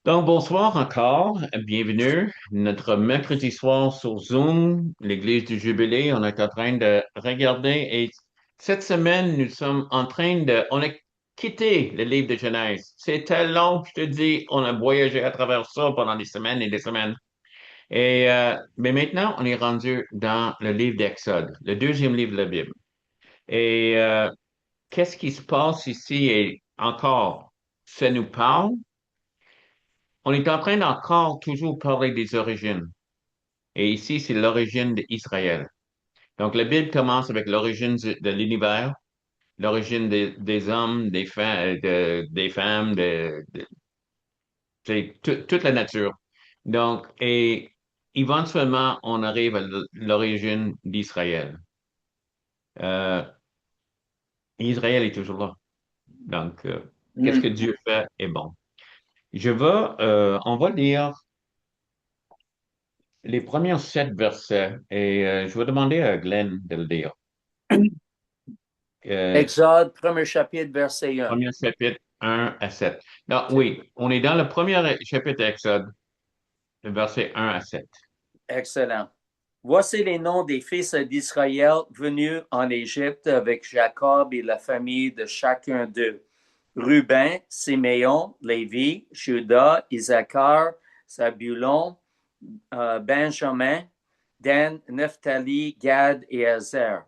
Donc, bonsoir encore, bienvenue. Notre mercredi soir sur Zoom, l'Église du Jubilé, on est en train de regarder et cette semaine, nous sommes en train on a quitté le livre de Genèse. C'était long, je te dis, on a voyagé à travers ça pendant des semaines et des semaines. Mais maintenant, on est rendu dans le livre d'Exode, le deuxième livre de la Bible. Et qu'est-ce qui se passe ici? Et encore, ça nous parle. On est en train d'encore toujours parler des origines. Et ici, c'est l'origine d'Israël. Donc, la Bible commence avec l'origine de l'univers, l'origine des hommes, des femmes, c'est toute la nature. Donc, et éventuellement, on arrive à l'origine d'Israël. Euh, Israël est toujours là. Donc, qu'est-ce que Hmm. Dieu fait est bon. On va lire les premiers 7 versets et je vais demander à Glenn de le lire. Euh, Exode, premier chapitre, verset 1. Premier chapitre 1 à 7. Non, oui, on est dans le premier chapitre d'Exode, le verset 1 à 7. Excellent. Voici les noms des fils d'Israël venus en Égypte avec Jacob et la famille de chacun d'eux. Ruben, Siméon, Lévi, Judas, Issachar, Zabulon, Benjamin, Dan, Nephtali, Gad et Azer.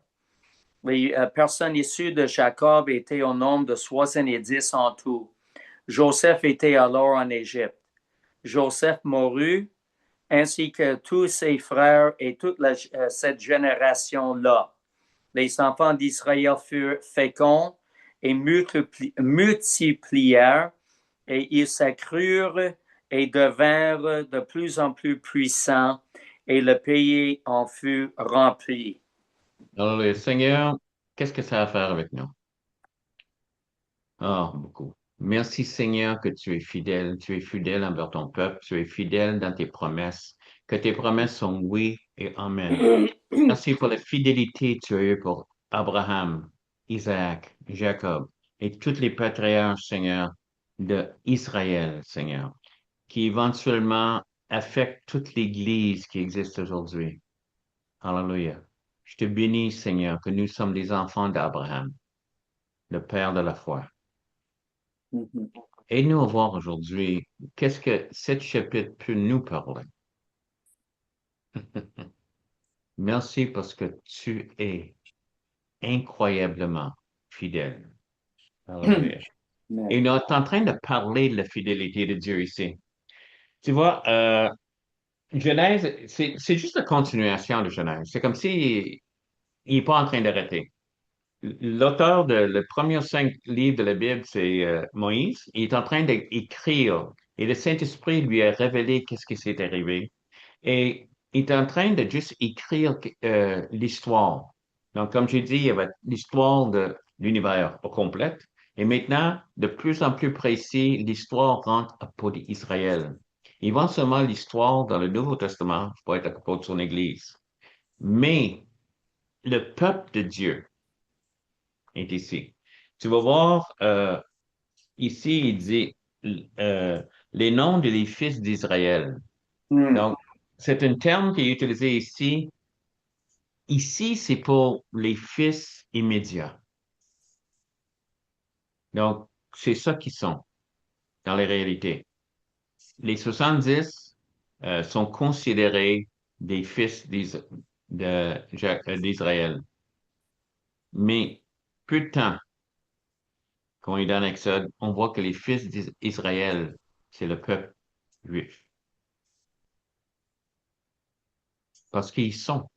Les personnes issues de Jacob étaient au nombre de 70 en tout. Joseph était alors en Égypte. Joseph mourut, ainsi que tous ses frères et toute cette génération-là. Les enfants d'Israël furent féconds et multiplièrent, et ils s'accrurent et devinrent de plus en plus puissants, et le pays en fut rempli. Alors, le Seigneur, qu'est-ce que ça a à faire avec nous? Ah, beaucoup. Merci Seigneur que tu es fidèle envers ton peuple, tu es fidèle dans tes promesses, que tes promesses sont oui et amen. Merci pour la fidélité que tu as eue pour Abraham, Isaac, Jacob et tous les patriarches, Seigneur, de Israël, Seigneur, qui éventuellement affectent toute l'Église qui existe aujourd'hui. Alléluia. Je te bénis, Seigneur, que nous sommes des enfants d'Abraham, le Père de la foi. Aide-nous à voir aujourd'hui qu'est-ce que cet chapitre peut nous parler. Merci parce que tu es incroyablement fidèle. Alléluia. Et on est en train de parler de la fidélité de Dieu ici. Tu vois, Genèse, c'est juste la continuation de Genèse. C'est comme si il n'est pas en train d'arrêter. L'auteur de le premier 5 livres de la Bible, c'est Moïse. Il est en train d'écrire et le Saint-Esprit lui a révélé qu'est-ce qui s'est arrivé. Et il est en train de juste écrire l'histoire. Donc, comme j'ai dit, il y avait l'histoire de l'univers au complet. Et maintenant, de plus en plus précis, l'histoire rentre à propos d'Israël. Éventuellement, l'histoire dans le Nouveau Testament va être à propos de son Église. Mais le peuple de Dieu est ici. Tu vas voir, ici, il dit euh, les noms des fils d'Israël. Hmm. Donc, c'est un terme qui est utilisé ici. Ici, c'est pour les fils immédiats. Donc, c'est ça qu'ils sont dans les réalités. Les 70 sont considérés des fils d'Israël. Mais peu de temps, quand on est dans l'Exode, on voit que les fils d'Israël, c'est le peuple juif. Parce qu'ils sont.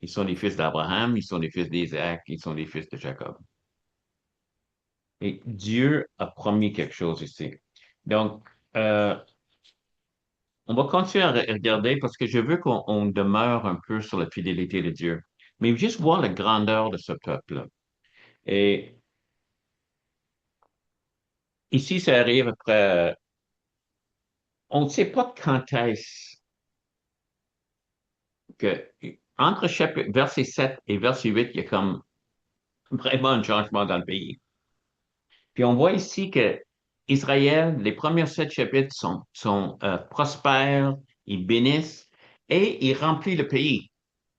Ils sont les fils d'Abraham, ils sont les fils d'Isaac, ils sont les fils de Jacob. Et Dieu a promis quelque chose ici. Donc, euh, on va continuer à regarder parce que je veux qu'on demeure un peu sur la fidélité de Dieu, mais juste voir la grandeur de ce peuple. Et ici, ça arrive après, on ne sait pas quand est-ce que, entre verset 7 et verset 8, il y a comme vraiment un changement dans le pays. Puis on voit ici que Israël, les premiers 7 chapitres sont prospères, ils bénissent et ils remplissent le pays.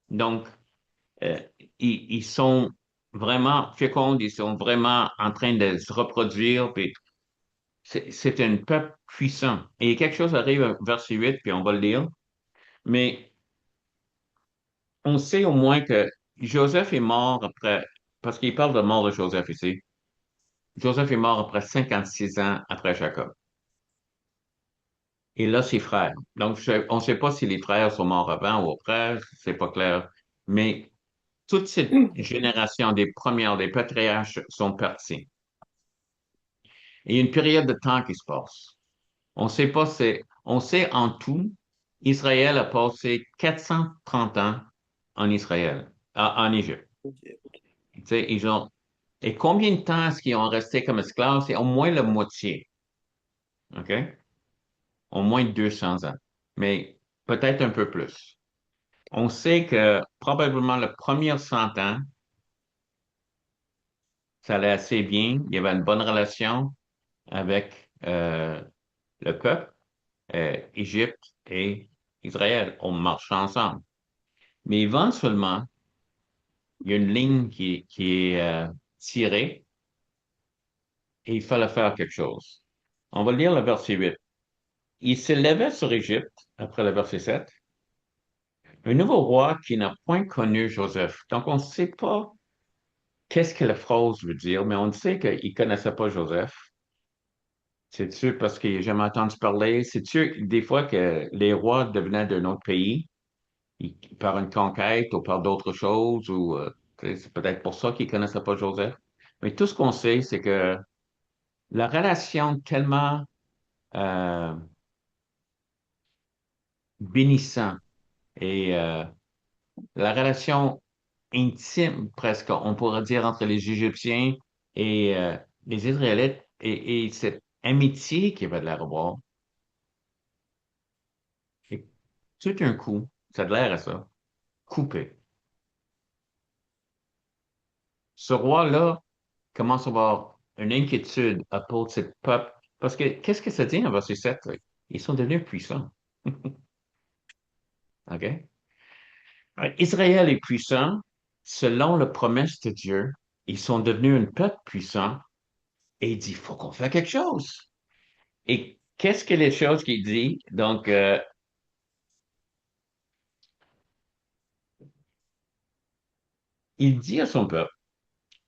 Donc, euh, ils sont vraiment féconds, ils sont vraiment en train de se reproduire, puis c'est un peuple puissant. Et quelque chose arrive à verset 8, puis on va le lire, mais on sait au moins que Joseph est mort après, parce qu'il parle de mort de Joseph ici. Joseph est mort après 56 ans après Jacob. Et là, ses frères. Donc, on ne sait pas si les frères sont morts avant ou après, c'est pas clair. Mais toute cette génération des premières, des patriarches sont partis. Et il y a une période de temps qui se passe. On sait pas, on sait en tout, Israël a passé 430 ans en Israël, en Égypte. Tu sais, et combien de temps est-ce qu'ils ont resté comme esclaves? C'est au moins la moitié. OK? Au moins 200 ans. Mais peut-être un peu plus. On sait que probablement le premier 100 ans, ça allait assez bien. Il y avait une bonne relation avec le peuple, Égypte et Israël. On marchait ensemble. Mais éventuellement, il y a une ligne qui est tirée et il fallait faire quelque chose. On va lire le verset 8. Il se levait sur Égypte, après le verset 7, un nouveau roi qui n'a point connu Joseph. Donc, on ne sait pas qu'est-ce que la phrase veut dire, mais on sait qu'il ne connaissait pas Joseph. C'est-tu parce qu'il n'a jamais entendu parler? C'est-tu des fois que les rois devenaient d'un autre pays, par une conquête ou par d'autres choses, ou c'est peut-être pour ça qu'il ne connaissait pas Joseph? Mais tout ce qu'on sait, c'est que la relation tellement euh, bénissante et la relation intime, presque, on pourrait dire, entre les Égyptiens et les Israélites, et cette amitié qu'il va de la revoir, et tout d'un coup, ça a l'air à ça, coupé. Ce roi-là commence à avoir une inquiétude à propos de ce peuple, parce que qu'est-ce que ça dit en verset 7? Là? Ils sont devenus puissants. OK? Alors, Israël est puissant selon la promesse de Dieu. Ils sont devenus un peuple puissant et il dit, il faut qu'on fasse quelque chose. Et qu'est-ce que les choses qu'il dit? Donc, il dit à son peuple,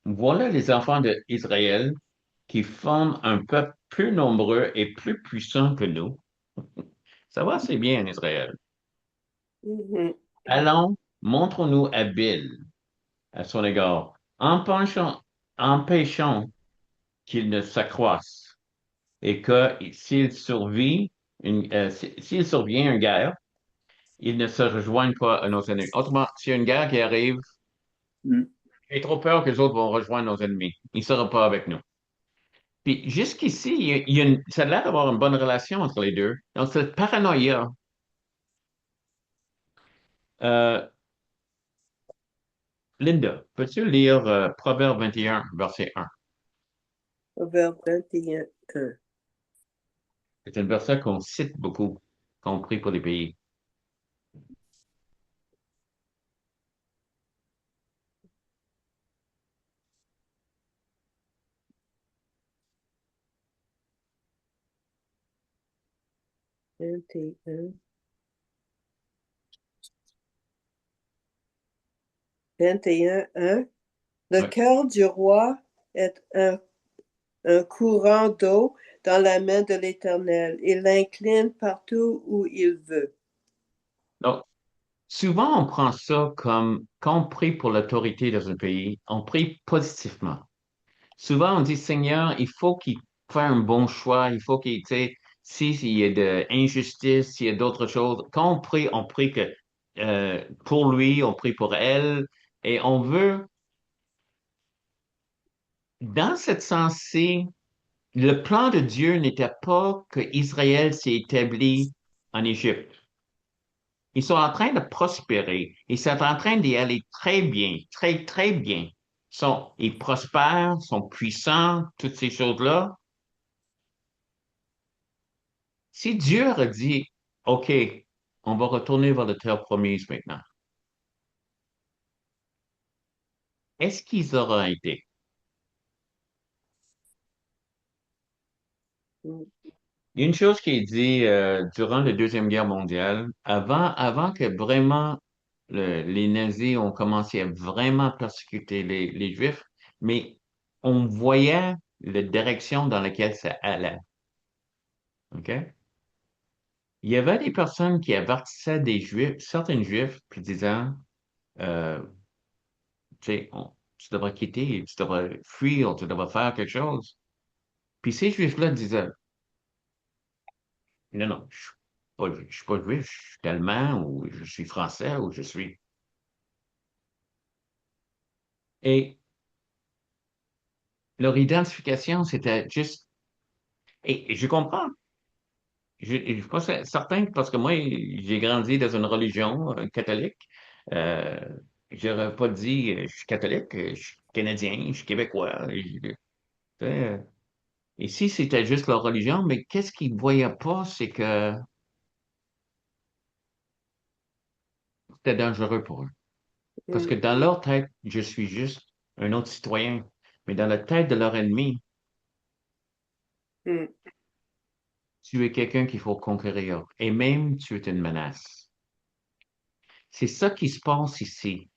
voilà les enfants d'Israël qui forment un peuple plus nombreux et plus puissant que nous. Ça va assez bien en Israël. Mhm. Allons, montrons-nous habiles à son égard. Empêchons qu'il ne s'accroisse et que s'il survient une guerre, il ne se rejoigne pas à nos ennemis. Autrement, s'il y a une guerre qui arrive, Mm. j'ai trop peur que les autres vont rejoindre nos ennemis. Ils ne seront pas avec nous. Puis jusqu'ici, ça a l'air d'avoir une bonne relation entre les deux. Donc, cette paranoïa, euh, Linda, peux-tu lire Proverbe 21, verset 1? Proverbe 21, 1. C'est un verset qu'on cite beaucoup, compris pour les pays. 21. 21, 1. Le Ouais. cœur du roi est un courant d'eau dans la main de l'Éternel. Il l'incline partout où il veut. Donc, souvent, on prend ça comme quand on prie pour l'autorité dans un pays, on prie positivement. Souvent, on dit, Seigneur, il faut qu'il fasse un bon choix, il faut qu'il, tu sais, s'il y a de injustice, s'il y a d'autres choses. Quand on prie que pour lui, on prie pour elle, et on veut, dans cette sens-ci, le plan de Dieu n'était pas que Israël s'est établi en Égypte. Ils sont en train de prospérer. Ils sont en train d'y aller très bien, très, très bien. Ils prospèrent, sont puissants, toutes ces choses-là. Si Dieu aurait dit, OK, on va retourner vers la terre promise maintenant, est-ce qu'ils auraient été? Il y a une chose qui est dit durant la Deuxième Guerre mondiale, avant que vraiment les nazis ont commencé à vraiment persécuter les Juifs, mais on voyait la direction dans laquelle ça allait. OK? Il y avait des personnes qui avertissaient des Juifs, certains Juifs, puis disant, euh, tu sais, tu devrais quitter, tu devrais fuir, tu devrais faire quelque chose. Puis ces Juifs-là disaient, non, non, je suis pas juif, je suis allemand ou je suis français ou je suis. Et leur identification, c'était juste. Et je comprends. Je suis pas certain parce que moi, j'ai grandi dans une religion catholique. Euh, j'aurais pas dit je suis catholique, je suis canadien, je suis québécois. Tu sais, et si c'était juste leur religion, mais qu'est-ce qu'ils ne voyaient pas, c'est que c'était dangereux pour eux. Parce que Mm, dans leur tête, je suis juste un autre citoyen. Mais dans la tête de leur ennemi, mm, tu es quelqu'un qu'il faut conquérir. Et même, tu es une menace. C'est ça qui se passe ici.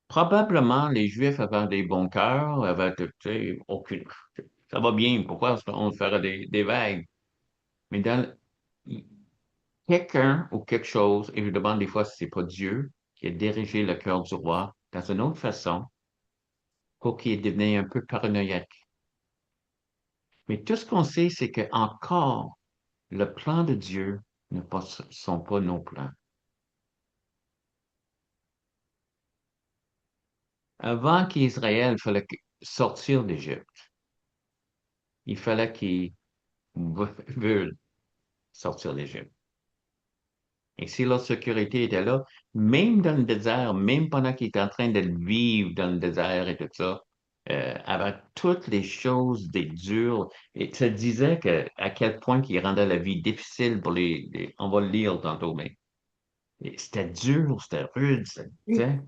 Probablement, les Juifs avaient des bons cœurs, avaient, tu sais, aucune. Ça va bien, pourquoi on ferait des vagues? Mais quelqu'un ou quelque chose, et je demande des fois si c'est pas Dieu qui a dirigé le cœur du roi dans une autre façon pour qu'il devienne un peu paranoïaque. Mais tout ce qu'on sait, c'est que encore le plan de Dieu ne sont pas nos plans. Avant qu'Israël fallait sortir d'Égypte, il fallait qu'ils veulent sortir d'Égypte. Et si leur sécurité était là, même dans le désert, même pendant qu'ils étaient en train de vivre dans le désert et tout ça, avec toutes les choses des dures, et ça disait à quel point qu'il rendait la vie difficile pour on va le lire tantôt, mais c'était dur, c'était rude, tu mm, sais.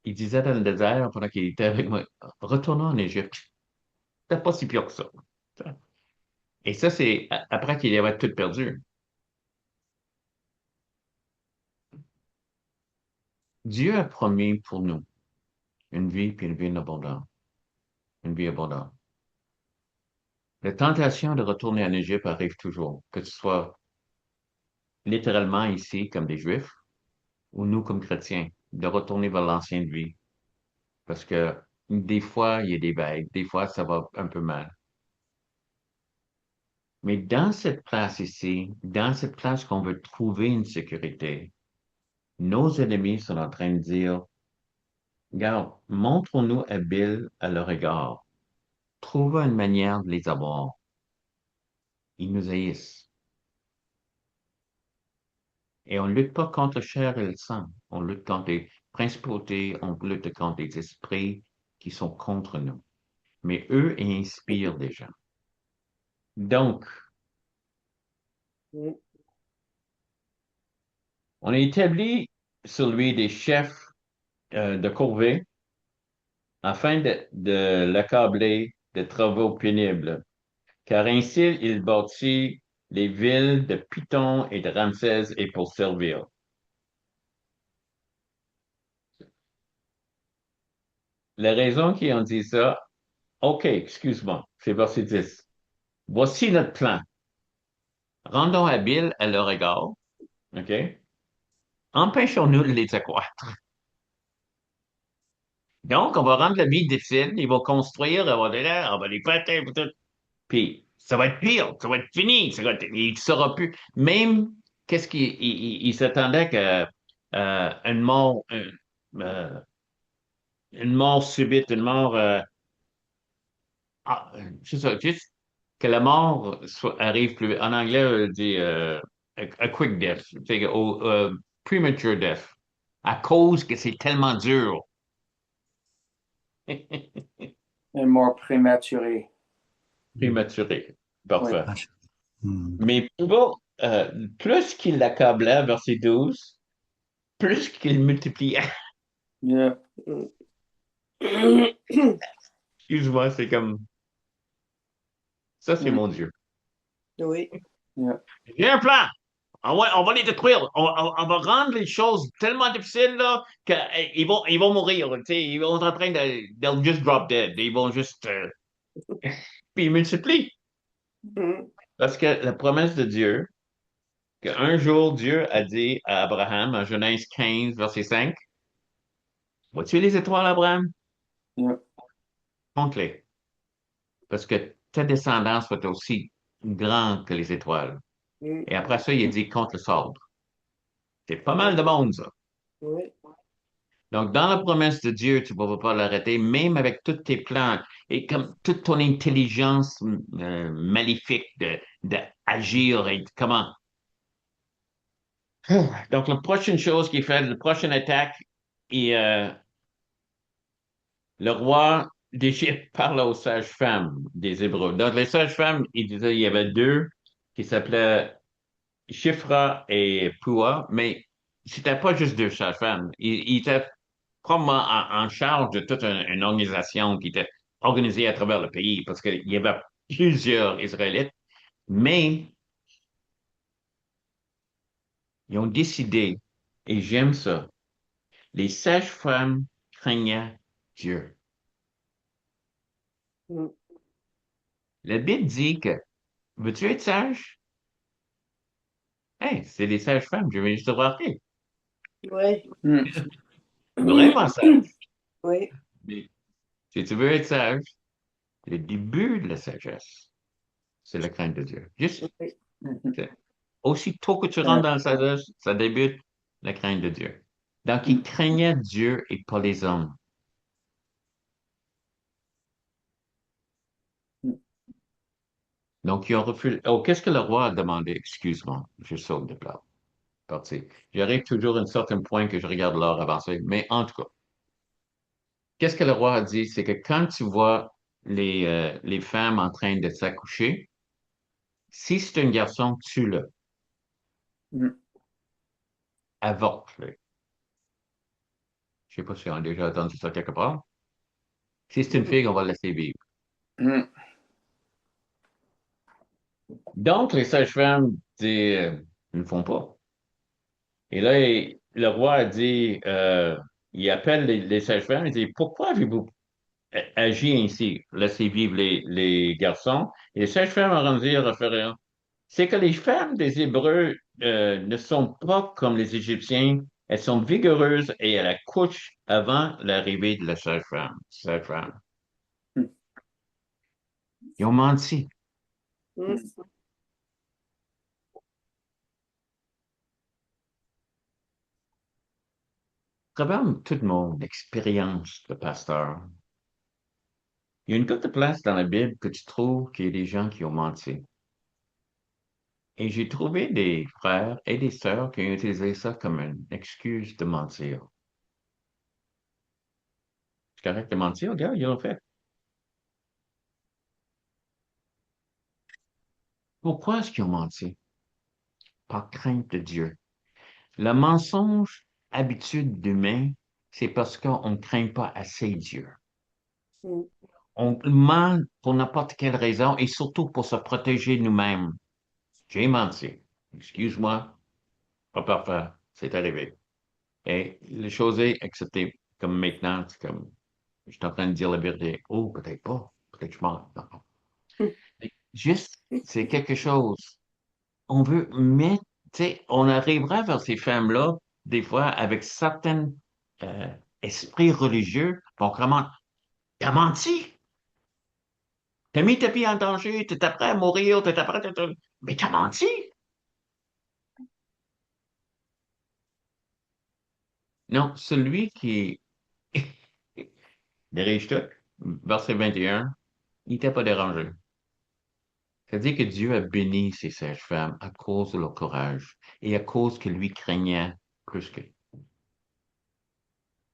Il disait dans le désert pendant qu'il était avec moi, retournons en Égypte. C'était pas si pire que ça. Et ça, c'est après qu'il avait tout perdu. Dieu a promis pour nous une vie, puis une vie abondante. Une vie abondante. La tentation de retourner en Égypte arrive toujours, que ce soit littéralement ici comme des Juifs, ou nous comme chrétiens, de retourner vers l'ancienne vie. Parce que des fois, il y a des vagues, des fois, ça va un peu mal. Mais dans cette place ici, dans cette place qu'on veut trouver une sécurité, nos ennemis sont en train de dire, regarde, montre-nous habiles à leur égard. Trouve une manière de les avoir. Ils nous haïssent. Et on ne lutte pas contre le chair et le sang. On lutte contre les principautés, on lutte contre les esprits qui sont contre nous. Mais eux inspirent des gens. Donc, mm, on a établi sur lui des chefs de corvée afin de l'accabler de travaux pénibles. Car ainsi il bâtit les villes de Python et de Ramsès et pour servir. La raison qu'ils ont dit ça, OK, excuse-moi, c'est verset 10. Voici notre plan. Rendons habiles à leur égard, OK? Empêchons-nous de les accroître. Donc, on va rendre la vie difficile, ils vont construire, on va les péter, tout. Puis, ça va être pire, ça va être fini, il ne saura plus. Même, qu'est-ce qu'il il s'attendait que une mort, euh, une mort subite, une mort, c'est ça, juste que la mort arrive plus vite. En anglais, on dit a quick death, c'est premature death, à cause que c'est tellement dur. Un mort prématuré. Prématuré. Parfait. Hmm. Mais plus qu'il l'accablait, verset 12, plus qu'il multipliait. Yeah. Excuse-moi, c'est comme ça, c'est mon Dieu. Oui. Yeah. J'ai un plan. On va les détruire. On va rendre les choses tellement difficiles là, qu'ils vont mourir. Tu sais, ils vont être en train de. They'll just drop dead. Ils vont juste. Puis ils multiplient. Mm. Parce que la promesse de Dieu, qu'un jour Dieu a dit à Abraham, en Genèse 15, verset 5, vois-tu les étoiles, Abraham? Yeah. Compte-les. Parce que ta descendance va être aussi grande que les étoiles. Mm. Et après ça, il a dit, compte le sable. C'est pas mal de monde, ça. Oui. Donc, dans la promesse de Dieu, tu ne vas pas l'arrêter, même avec toutes tes plans et comme toute ton intelligence maléfique d'agir et comment. Donc, la prochaine chose qu'il fait, la prochaine attaque, et, le roi d'Égypte parle aux sages-femmes des Hébreux. Donc, les sages-femmes, il disait, il y avait deux qui s'appelaient Shifra et Pua, mais c'était pas juste deux sages-femmes. Ils étaient probablement en charge de toute une organisation qui était organisée à travers le pays parce qu'il y avait plusieurs Israélites, mais ils ont décidé, et j'aime ça, les sages-femmes craignaient Dieu. Mm. La Bible dit que, veux-tu être sage? Hey, c'est les sages-femmes, je vais juste te voir. Oui. Mm. Vraiment sage. Oui. Mais si tu veux être sage, le début de la sagesse, c'est la crainte de Dieu. Juste, Oui. c'est- aussitôt que tu Yeah. rentres dans la sagesse, ça débute la crainte de Dieu. Donc, ils Mm. craignaient Dieu et pas les hommes. Donc, ils ont refusé. Oh, qu'est-ce que le roi a demandé? Excuse-moi, je saute de plat. Parti. J'arrive toujours à un certain point que je regarde l'heure avancer. Mais en tout cas, qu'est-ce que le roi a dit? C'est que quand tu vois les femmes en train de s'accoucher, si c'est un garçon, tue-le, Mm. avorte-le. Je sais pas si on a déjà entendu ça quelque part. Si c'est une fille, on va le laisser vivre. Mm. Donc, les sages-femmes disent, ils ne font pas. Et là, le roi a dit, il appelle les sages-femmes, il dit, pourquoi avez-vous agi ainsi? Laissez vivre les garçons. Et les sages-femmes ont rendu référent. C'est que les femmes des Hébreux ne sont pas comme les Égyptiens. Elles sont vigoureuses et elles accouchent avant l'arrivée de la sage-femme. Sage-femme. Mm. Ils ont menti. Mm. À travers toute mon expérience de pasteur, il y a une couple de places dans la Bible que tu trouves qu'il y a des gens qui ont menti. Et j'ai trouvé des frères et des sœurs qui ont utilisé ça comme une excuse de mentir. C'est correct de mentir, regarde, ils l'ont fait. Pourquoi est-ce qu'ils ont menti? Par crainte de Dieu. Le mensonge, habitude d'humain, c'est parce qu'on ne craint pas assez Dieu. Mm. On ment pour n'importe quelle raison et surtout pour se protéger nous-mêmes. J'ai menti. Excuse-moi, pas parfait, c'est arrivé. Et les choses est acceptées. Comme maintenant, c'est comme, je suis en train de dire la vérité. Oh, peut-être pas. Peut-être que je mens. Non, non. Mais juste, c'est quelque chose. On veut mettre, tu sais, on arrivera vers ces femmes-là, des fois, avec certains euh, esprits religieux, on commence, t'as menti, t'as mis ta vie en danger, t'es prêt à mourir, t'es prêt à... Mais t'as menti! Non, celui qui dirige tout, verset 21, il n'était pas dérangé. C'est-à-dire que Dieu a béni ces sages-femmes à cause de leur courage et à cause que lui craignait plus que.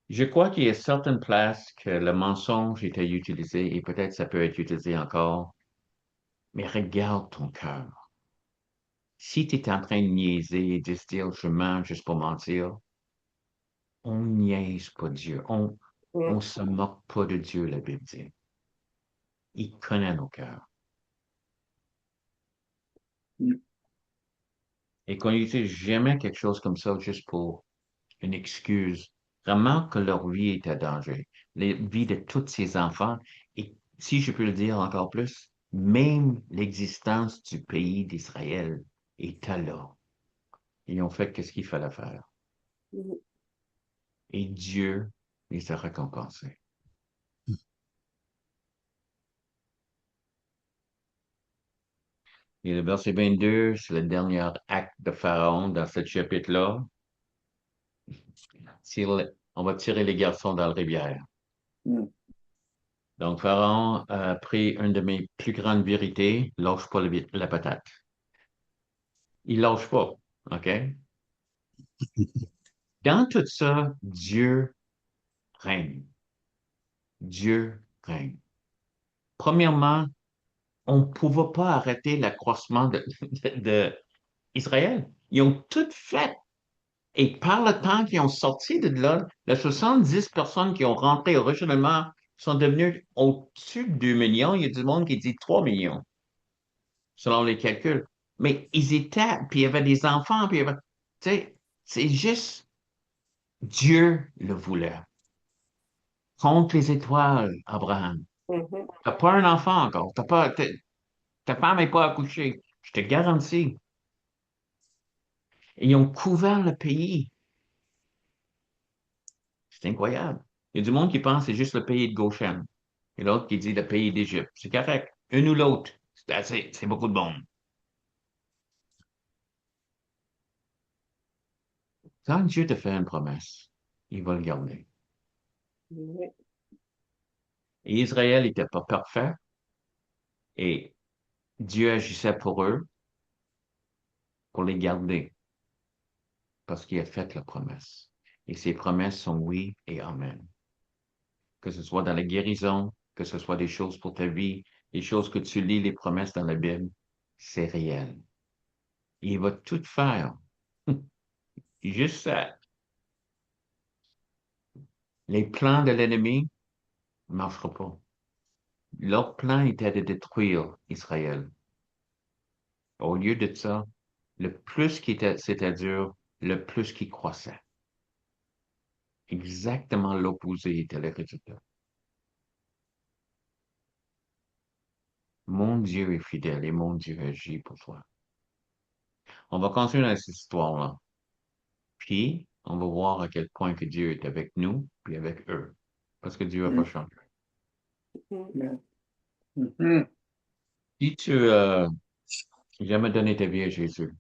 Je crois qu'il y a certaines places que le mensonge était utilisé et peut-être ça peut être utilisé encore Mais regarde ton cœur. Si tu es en train de niaiser et de se dire, je mens juste pour mentir, on niaise pas Dieu. On se moque pas de Dieu, la Bible dit. Il connaît nos cœurs. Et qu'on n'utilise jamais quelque chose comme ça juste pour une excuse. Vraiment que leur vie est à danger. La vie de tous ces enfants. Et si je peux le dire encore plus, même l'existence du pays d'Israël est là. Ils ont fait ce qu'il fallait faire. Et Dieu les a récompensés. Et le verset 22, c'est le dernier acte de Pharaon dans ce chapitre-là. On va tirer les garçons dans la rivière. Donc, Pharaon a pris une de mes plus grandes vérités, lâche pas la patate. Il lâche pas, OK? Dans tout ça, Dieu règne. Dieu règne. Premièrement, on ne pouvait pas arrêter l'accroissement d'Israël. Ils ont tout fait. Et par le temps qu'ils ont sorti de là, les 70 personnes qui ont rentré originellement sont devenues au-dessus de 2 millions. Il y a du monde qui dit 3 millions, selon les calculs. Mais ils étaient, puis il y avait des enfants, puis il y avait, tu sais, c'est juste Dieu le voulait. Compte les étoiles, Abraham. T'as pas un enfant encore. Ta femme n'est pas accouchée. Je te garantis. Ils ont couvert le pays. C'est incroyable. Il y a du monde qui pense que c'est juste le pays de Goshen. Et l'autre qui dit le pays d'Égypte. C'est correct. Une ou l'autre. C'est assez. C'est beaucoup de monde. Quand Dieu te fait une promesse, il va le garder. Et Israël n'était pas parfait. Et Dieu agissait pour eux, pour les garder. Parce qu'il a fait la promesse. Et ces promesses sont oui et amen. Que ce soit dans la guérison, que ce soit des choses pour ta vie, des choses que tu lis, les promesses dans la Bible, c'est réel. Il va tout faire. Juste ça. Les plans de l'ennemi ne marcheront pas. Leur plan était de détruire Israël. Au lieu de ça, le plus c'était dur, le plus qu'il croissait. Exactement l'opposé était le résultat. Mon Dieu est fidèle et mon Dieu agit pour toi. On va continuer dans cette histoire-là. Puis, on va voir à quel point que Dieu est avec nous, puis avec eux. Parce que Dieu n'a pas changé. Si tu n'as jamais donné ta vie à Jésus,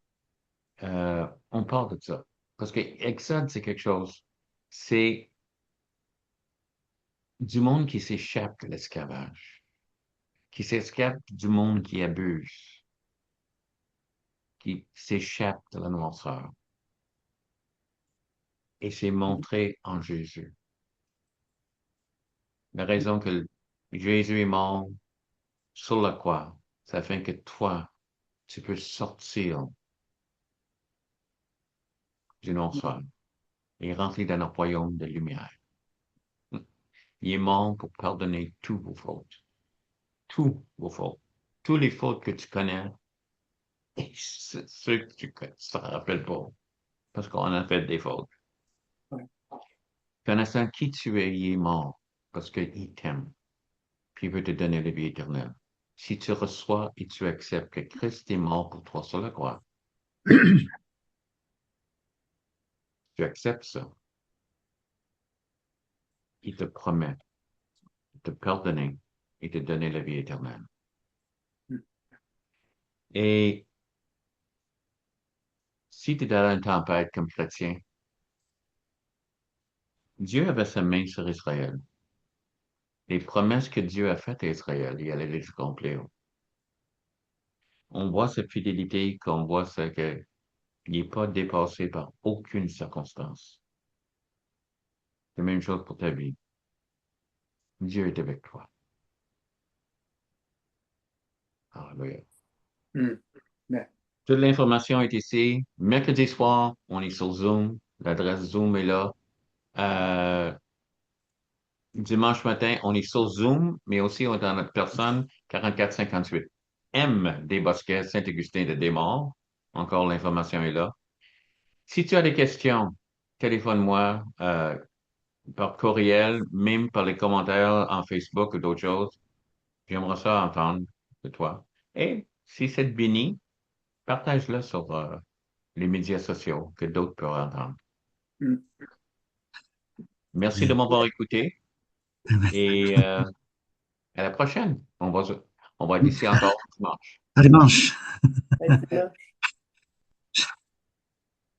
on parle de ça. Parce que Exode, c'est quelque chose. C'est du monde qui s'échappe de l'esclavage, qui s'échappe du monde qui abuse, qui s'échappe de la noirceur. Et c'est montré en Jésus. La raison que Jésus est mort sur la croix, ça fait que toi, tu peux sortir du noirceur et rentrer dans le royaume de lumière. Il est mort pour pardonner toutes vos fautes. Toutes vos fautes. Toutes les fautes que tu connais, et ceux que tu ne te rappelles pas, parce qu'on a fait des fautes. Connaissant qui tu es, il est mort, parce qu'il t'aime, puis il veut te donner la vie éternelle. Si tu reçois et tu acceptes que Christ est mort pour toi sur la croix, tu acceptes ça. Il te promet de te pardonner et de donner la vie éternelle. Et si tu es dans une tempête comme chrétien, Dieu avait sa main sur Israël. Les promesses que Dieu a faites à Israël, il allait les accomplir. On voit sa fidélité, qu'on voit ce qu'il n'est pas dépassé par aucune circonstance. C'est la même chose pour ta vie. Dieu est avec toi. Alléluia. Hmm. Amen. Toute l'information est ici. Mercredi soir, on est sur Zoom. L'adresse Zoom est là. Euh, Dimanche matin, on est sur Zoom, mais aussi on est dans notre personne 4458 M des Bosquets, Saint-Augustin de Desmaures. Encore l'information est là. Si tu as des questions, téléphone-moi par courriel, même par les commentaires en Facebook ou d'autres choses. J'aimerais ça entendre de toi. Et si c'est béni, partage-le sur les médias sociaux que d'autres peuvent entendre. Hmm. Merci de Oui. m'avoir écouté et à la prochaine. On va être ici encore dimanche. À dimanche. À dimanche.